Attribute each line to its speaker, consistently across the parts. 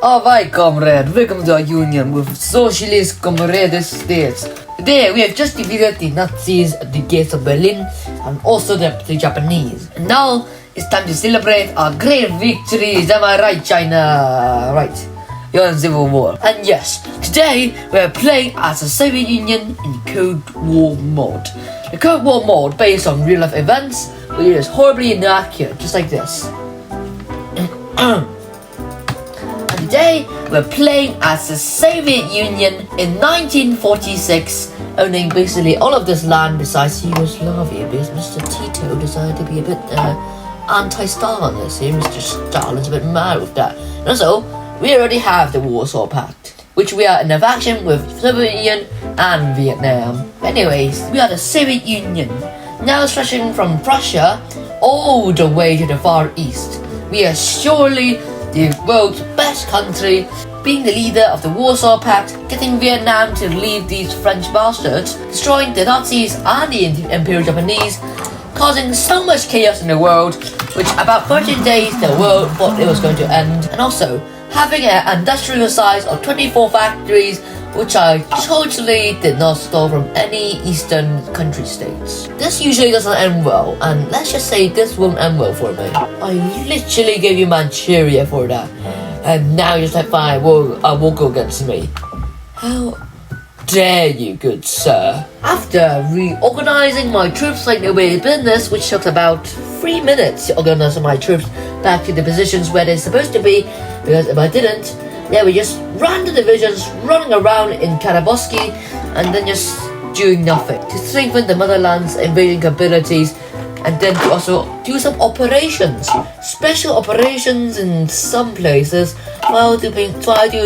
Speaker 1: Alright, comrade, welcome to our union with socialist comrade states. Today, we have just defeated the Nazis at the gates of Berlin and also the Japanese. And now, it's time to celebrate our great victories. Am I right, China? Right. You're in civil war. And yes, today, we're playing as the Soviet Union in Cold War mode. The Cold War mode based on real-life events, which is horribly inaccurate, just like this. Today, we're playing as the Soviet Union in 1946, owning basically all of this land besides Yugoslavia, because Mr. Tito decided to be a bit anti-Stalinist here. Mr. Stalin's a bit mad with that. And also, we already have the Warsaw Pact, which we are in a faction with Soviet Union and Vietnam. Anyways, we are the Soviet Union, now stretching from Prussia all the way to the Far East. We are surely the world's best country, being the leader of the Warsaw Pact, getting Vietnam to leave these French bastards, destroying the Nazis and the Imperial Japanese, causing so much chaos in the world, which about 13 days the world thought it was going to end, and also having an industrial size of 24 factories, which I totally did not steal from any Eastern country states. This usually doesn't end well, and let's just say this won't end well for me. I literally gave you Manchuria for that, and now you're just like, fine, will go against me. How dare you, good sir? After reorganizing my troops like nobody's business, which took about 3 minutes to organize my troops back to the positions where they're supposed to be, because if I didn't, we just ran the divisions running around in Karaboski and then just doing nothing to strengthen the motherland's invading capabilities, and then to also do some operations, special operations in some places, while doing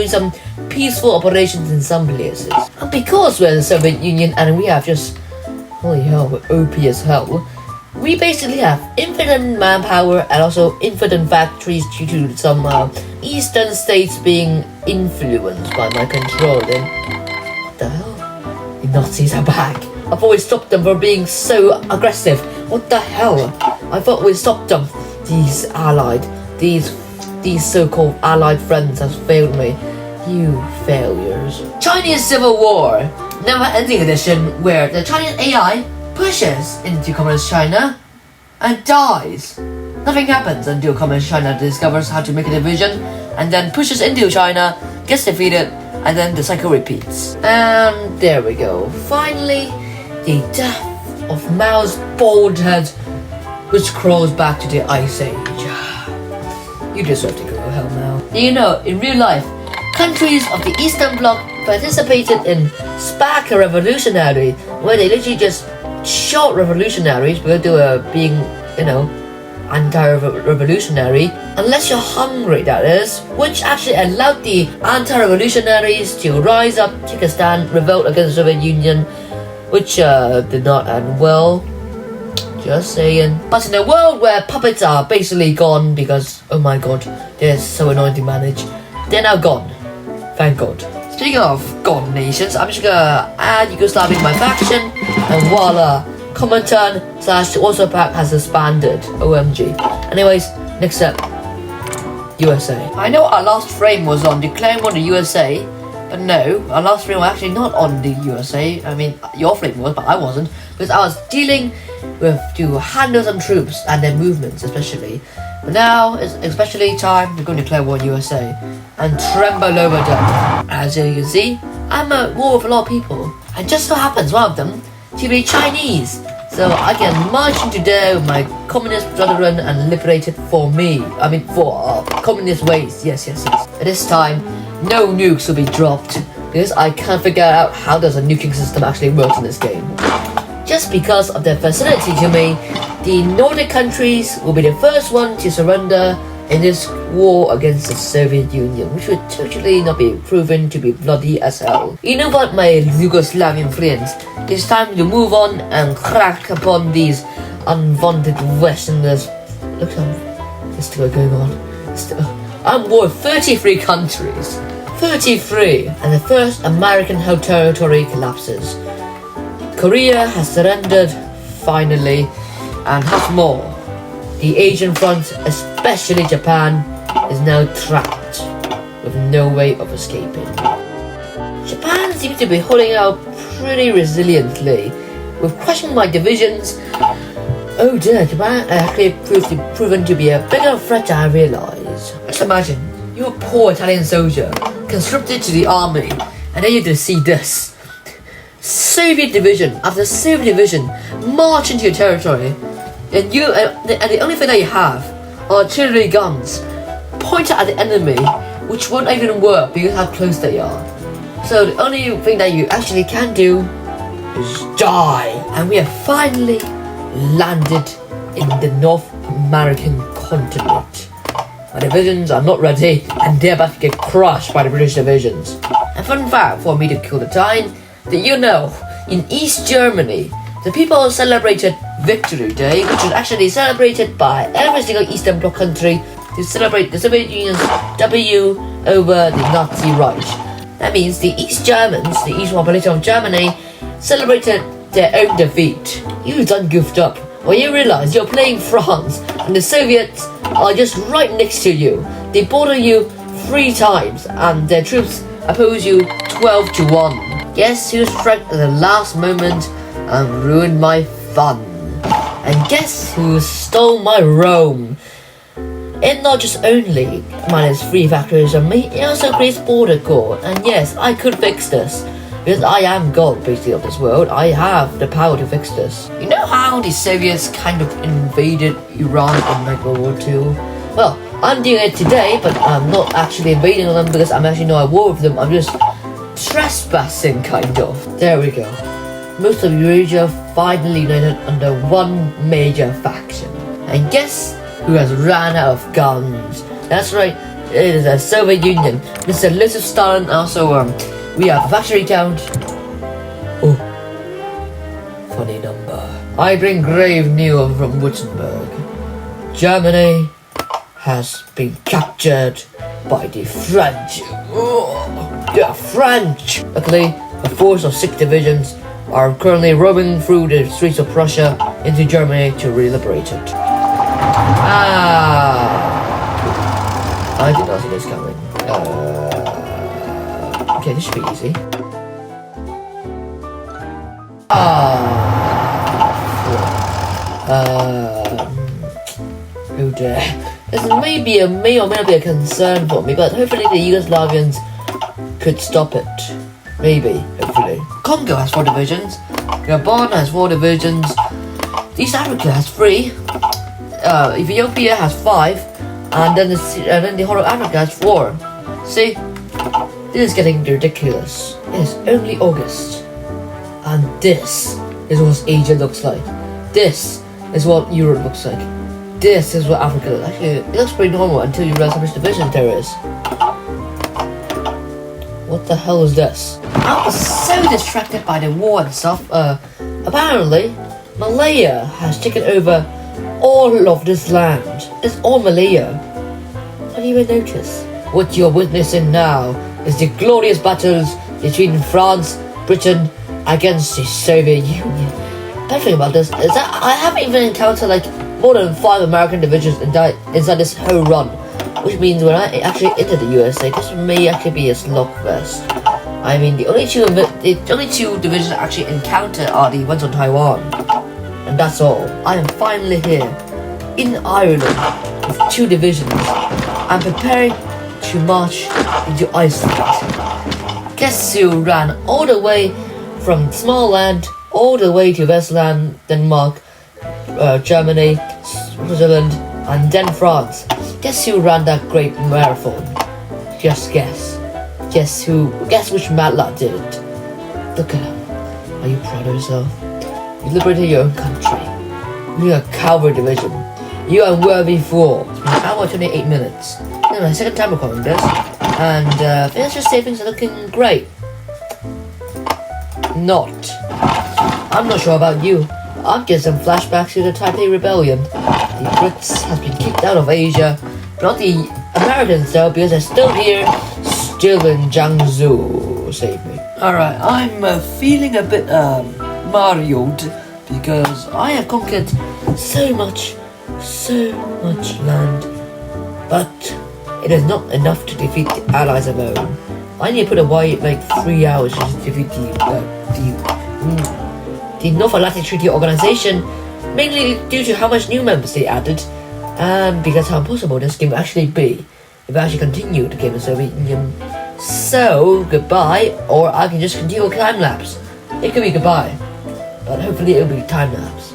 Speaker 1: some peaceful operations in some places. And because we're the Soviet Union and we have just, holy hell, we're OP as hell, we basically have infinite manpower and also infinite factories due to some eastern states being influenced by my control. Then, what the hell? The Nazis are back. I thought we stopped them from being so aggressive. What the hell? I thought we stopped them. These so-called allied friends have failed me. You failures. Chinese Civil War, never-ending edition, where the Chinese AI pushes into Communist China and dies. Nothing happens until Communist China discovers how to make a division and then pushes into China, gets defeated, and then the cycle repeats. And there we go. Finally, the death of Mao's bald head, which crawls back to the Ice Age. You deserve to go to hell now. You know, in real life, countries of the Eastern Bloc participated in SPAC Revolutionary, where they literally just shot revolutionaries because they were being, anti-revolutionary, unless you're hungry, that is, which actually allowed the anti-revolutionaries to rise up, take a stand, revolt against the Soviet Union, which did not end well. Just saying. But in a world where puppets are basically gone because, oh my god, they're so annoying to manage, they're now gone. Thank god. Speaking of gone nations, I'm just gonna add Yugoslavia to my faction, and voila, Comintern/Warsaw Pact has disbanded. OMG. Anyways, next up, USA. I know our last frame was on declaring on the USA, but no, our last frame was actually not on the USA. I mean, your frame was, but I wasn't, because I was dealing with to handle some troops and their movements especially. But now it's especially time we're going to declare war on USA and tremble over them. As you can see, I'm at war with a lot of people, and just so happens one of them to be Chinese, so I can march into there with my communist brethren and liberate it for me. I mean, for communist ways. Yes. At this time, no nukes will be dropped because I can't figure out how does a nuking system actually work in this game. Just because of their facility to me, the Nordic countries will be the first one to surrender in this war against the Soviet Union, which would totally not be proven to be bloody as hell. You know what, my Yugoslavian friends? It's time to move on and crack upon these unwanted Westerners. Look, it's still going on. I'm war with 33 countries. 33! And the first American held territory collapses. Korea has surrendered, finally, and has more. The Asian front, especially Japan, is now trapped. with no way of escaping. Japan seems to be holding out pretty resiliently, with crushing my divisions. Oh dear, Japan actually proven to be a bigger threat than I realized. Just imagine, you're a poor Italian soldier, conscripted to the army, and then you have to see this. Soviet division after Soviet division march into your territory, and the only thing that you have are artillery guns pointed at the enemy, which won't even work because of how close they are. So the only thing that you actually can do is die. And we have finally landed in the North American continent. My divisions are not ready, and they're about to get crushed by the British divisions. And fun fact for me to kill the time, that you know, in East Germany, the people celebrated Victory Day, which was actually celebrated by every single Eastern Bloc country to celebrate the Soviet Union's W over the Nazi Reich. That means the East Germans, the East population of Germany, celebrated their own defeat. You done goofed up when you realize you're playing France and the Soviets are just right next to you. They border you 3 times and their troops oppose you 12-1. Guess who struck at the last moment and ruined my fun? And guess who stole my Rome? It not just only minus 3 factories on me, it also creates border code. And yes, I could fix this. Because I am God basically of this world, I have the power to fix this. You know how the Soviets kind of invaded Iran in World War II? Well, I'm doing it today, but I'm not actually invading them because I'm actually not at war with them. I'm just trespassing, kind of. There we go. Most of Eurasia finally united under one major faction. And guess who has ran out of guns? That's right, it is the Soviet Union. Mr. Joseph Stalin also, we have a factory count. Oh, funny number. I bring grave news from Wittenberg. Germany has been captured by the French. The French! Luckily, a force of 6 divisions are currently roaming through the streets of Prussia into Germany to re-liberate it. I did not see this coming. Okay, this should be easy. Oh dear. This may or may not be a concern for me, but hopefully the Yugoslavians could stop it. Maybe, hopefully. Congo has 4 divisions. Gabon has 4 divisions. East Africa has 3. Ethiopia has 5. And then the Horn of Africa has 4. See? This is getting ridiculous. It is only August. And this is what Asia looks like. This is what Europe looks like. This is what Africa looks like. Actually, it looks pretty normal until you realize how much divisions there is. What the hell is this? I was so distracted by the war and stuff. Apparently, Malaya has taken over all of this land. It's all Malaya. I didn't even notice. What you're witnessing now is the glorious battles between France, Britain, against the Soviet Union. The thing about this is that I haven't even encountered like more than 5 American divisions inside this whole run. Which means when I actually enter the USA, this may actually be a slugfest. I mean, the only two divisions I actually encounter are the ones on Taiwan. And that's all. I am finally here, in Ireland, with 2 divisions. I'm preparing to march into Iceland. Guess who ran all the way from small land, all the way to Westland, Denmark, Germany, Switzerland, and then France. Guess who ran that great marathon? Just guess. Guess which Matlock did it? Look at him. Are you proud of yourself? You liberated your own country. You're a coward division. You unworthy fool. It's been an hour and 28 minutes. This is my second time recording this. And financial savings are looking great. Not. I'm not sure about you. I'm getting some flashbacks to the Taipei Rebellion. The Brits have been kicked out of Asia, but not the Americans though, because they're still here, still in Jiangsu. Save me. Alright, I'm feeling a bit marioed because I have conquered so much land, but it is not enough to defeat the allies alone. I need to put away like 3 hours to defeat the North Atlantic Treaty Organization, mainly due to how much new members they added, and because how impossible this game will actually be if I actually continue to game the Soviet Union. So, goodbye, or I can just continue a time lapse. It could be goodbye, but hopefully it will be time lapse.